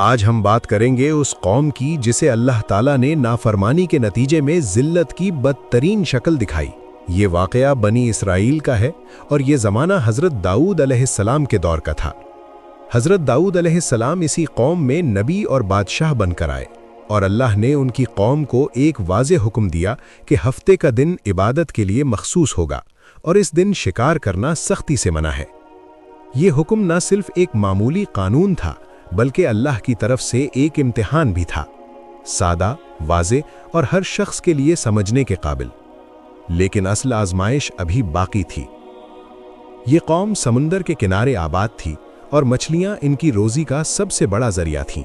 آج ہم بات کریں گے اس قوم کی جسے اللہ تعالیٰ نے نافرمانی کے نتیجے میں ذلت کی بدترین شکل دکھائی۔ یہ واقعہ بنی اسرائیل کا ہے اور یہ زمانہ حضرت داؤد علیہ السلام کے دور کا تھا۔ حضرت داؤد علیہ السلام اسی قوم میں نبی اور بادشاہ بن کر آئے، اور اللہ نے ان کی قوم کو ایک واضح حکم دیا کہ ہفتے کا دن عبادت کے لیے مخصوص ہوگا اور اس دن شکار کرنا سختی سے منع ہے۔ یہ حکم نہ صرف ایک معمولی قانون تھا بلکہ اللہ کی طرف سے ایک امتحان بھی تھا، سادہ، واضح اور ہر شخص کے لیے سمجھنے کے قابل۔ لیکن اصل آزمائش ابھی باقی تھی۔ یہ قوم سمندر کے کنارے آباد تھی اور مچھلیاں ان کی روزی کا سب سے بڑا ذریعہ تھیں۔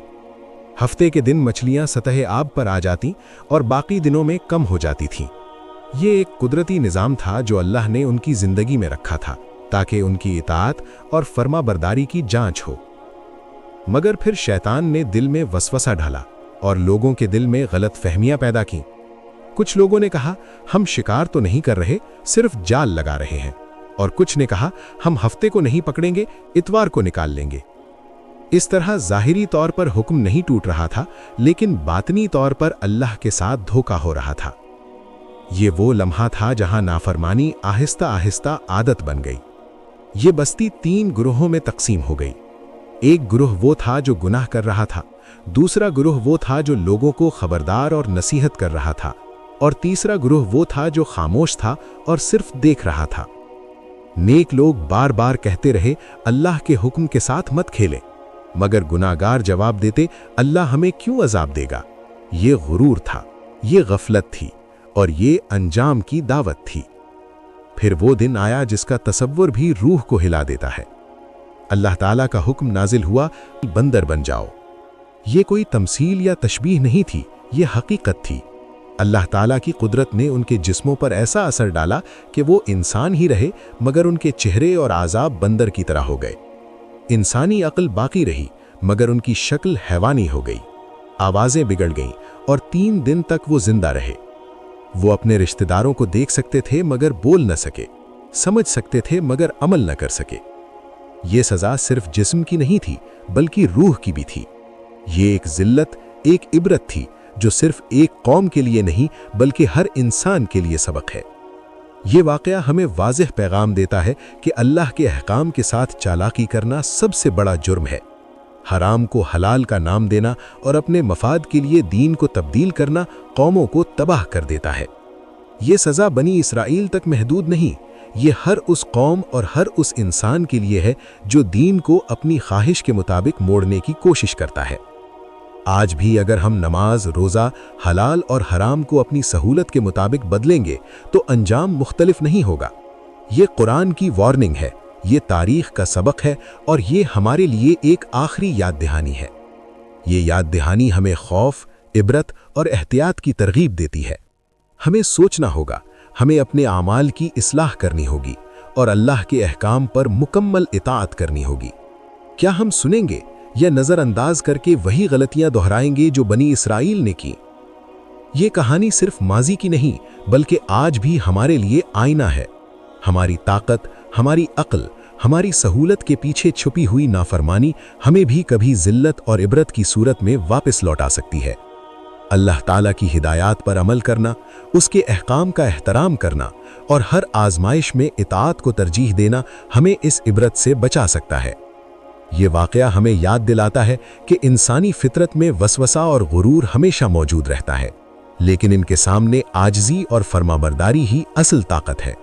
ہفتے کے دن مچھلیاں سطح آب پر آ جاتیں اور باقی دنوں میں کم ہو جاتی تھیں۔ یہ ایک قدرتی نظام تھا جو اللہ نے ان کی زندگی میں رکھا تھا تاکہ ان کی اطاعت اور فرما برداری کی جانچ ہو۔ مگر پھر شیطان نے دل میں وسوسہ ڈالا اور لوگوں کے دل میں غلط فہمیاں پیدا کیں۔ کچھ لوگوں نے کہا ہم شکار تو نہیں کر رہے، صرف جال لگا رہے ہیں، اور کچھ نے کہا ہم ہفتے کو نہیں پکڑیں گے، اتوار کو نکال لیں گے۔ اس طرح ظاہری طور پر حکم نہیں ٹوٹ رہا تھا، لیکن باطنی طور پر اللہ کے ساتھ دھوکہ ہو رہا تھا۔ یہ وہ لمحہ تھا جہاں نافرمانی آہستہ آہستہ عادت بن گئی۔ یہ بستی 3 گروہوں میں تقسیم ہو گئی۔ ایک گروہ وہ تھا جو گناہ کر رہا تھا، دوسرا گروہ وہ تھا جو لوگوں کو خبردار اور نصیحت کر رہا تھا، اور تیسرا گروہ وہ تھا جو خاموش تھا اور صرف دیکھ رہا تھا۔ نیک لوگ بار بار کہتے رہے اللہ کے حکم کے ساتھ مت کھیلیں، مگر گناہگار جواب دیتے اللہ ہمیں کیوں عذاب دے گا۔ یہ غرور تھا، یہ غفلت تھی، اور یہ انجام کی دعوت تھی۔ پھر وہ دن آیا جس کا تصور بھی روح کو ہلا دیتا ہے۔ اللہ تعالیٰ کا حکم نازل ہوا، بندر بن جاؤ۔ یہ کوئی تمثیل یا تشبیہ نہیں تھی، یہ حقیقت تھی۔ اللہ تعالیٰ کی قدرت نے ان کے جسموں پر ایسا اثر ڈالا کہ وہ انسان ہی رہے مگر ان کے چہرے اور اعضاء بندر کی طرح ہو گئے۔ انسانی عقل باقی رہی مگر ان کی شکل حیوانی ہو گئی۔ آوازیں بگڑ گئیں اور 3 دن تک وہ زندہ رہے۔ وہ اپنے رشتہ داروں کو دیکھ سکتے تھے مگر بول نہ سکے، سمجھ سکتے تھے مگر عمل نہ کر سکے۔ یہ سزا صرف جسم کی نہیں تھی بلکہ روح کی بھی تھی۔ یہ ایک ذلت، ایک عبرت تھی جو صرف ایک قوم کے لیے نہیں بلکہ ہر انسان کے لیے سبق ہے۔ یہ واقعہ ہمیں واضح پیغام دیتا ہے کہ اللہ کے احکام کے ساتھ چالاکی کرنا سب سے بڑا جرم ہے۔ حرام کو حلال کا نام دینا اور اپنے مفاد کے لیے دین کو تبدیل کرنا قوموں کو تباہ کر دیتا ہے۔ یہ سزا بنی اسرائیل تک محدود نہیں، یہ ہر اس قوم اور ہر اس انسان کے لیے ہے جو دین کو اپنی خواہش کے مطابق موڑنے کی کوشش کرتا ہے۔ آج بھی اگر ہم نماز، روزہ، حلال اور حرام کو اپنی سہولت کے مطابق بدلیں گے تو انجام مختلف نہیں ہوگا۔ یہ قرآن کی وارننگ ہے، یہ تاریخ کا سبق ہے، اور یہ ہمارے لیے ایک آخری یاد دہانی ہے۔ یہ یاد دہانی ہمیں خوف، عبرت اور احتیاط کی ترغیب دیتی ہے۔ ہمیں سوچنا ہوگا، ہمیں اپنے اعمال کی اصلاح کرنی ہوگی اور اللہ کے احکام پر مکمل اطاعت کرنی ہوگی۔ کیا ہم سنیں گے یا نظر انداز کر کے وہی غلطیاں دہرائیں گے جو بنی اسرائیل نے کی؟ یہ کہانی صرف ماضی کی نہیں بلکہ آج بھی ہمارے لیے آئینہ ہے۔ ہماری طاقت، ہماری عقل، ہماری سہولت کے پیچھے چھپی ہوئی نافرمانی ہمیں بھی کبھی ذلت اور عبرت کی صورت میں واپس لوٹا سکتی ہے۔ اللہ تعالیٰ کی ہدایات پر عمل کرنا، اس کے احکام کا احترام کرنا اور ہر آزمائش میں اطاعت کو ترجیح دینا ہمیں اس عبرت سے بچا سکتا ہے۔ یہ واقعہ ہمیں یاد دلاتا ہے کہ انسانی فطرت میں وسوسہ اور غرور ہمیشہ موجود رہتا ہے، لیکن ان کے سامنے عاجزی اور فرمانبرداری ہی اصل طاقت ہے۔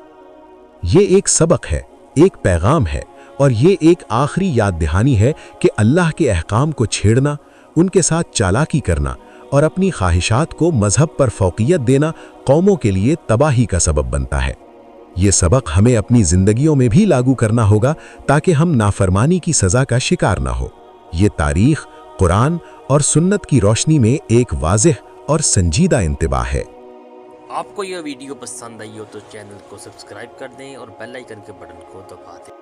یہ ایک سبق ہے، ایک پیغام ہے، اور یہ ایک آخری یاد دہانی ہے کہ اللہ کے احکام کو چھیڑنا، ان کے ساتھ چالاکی کرنا اور اپنی خواہشات کو مذہب پر فوقیت دینا قوموں کے لیے تباہی کا سبب بنتا ہے۔ یہ سبق ہمیں اپنی زندگیوں میں بھی لاگو کرنا ہوگا تاکہ ہم نافرمانی کی سزا کا شکار نہ ہو۔ یہ تاریخ، قرآن اور سنت کی روشنی میں ایک واضح اور سنجیدہ انتباہ ہے۔ آپ کو یہ ویڈیو پسند آئی ہو تو چینل کو سبسکرائب کر دیں اور بیل آئیکن کے بٹن کو دبا دیں۔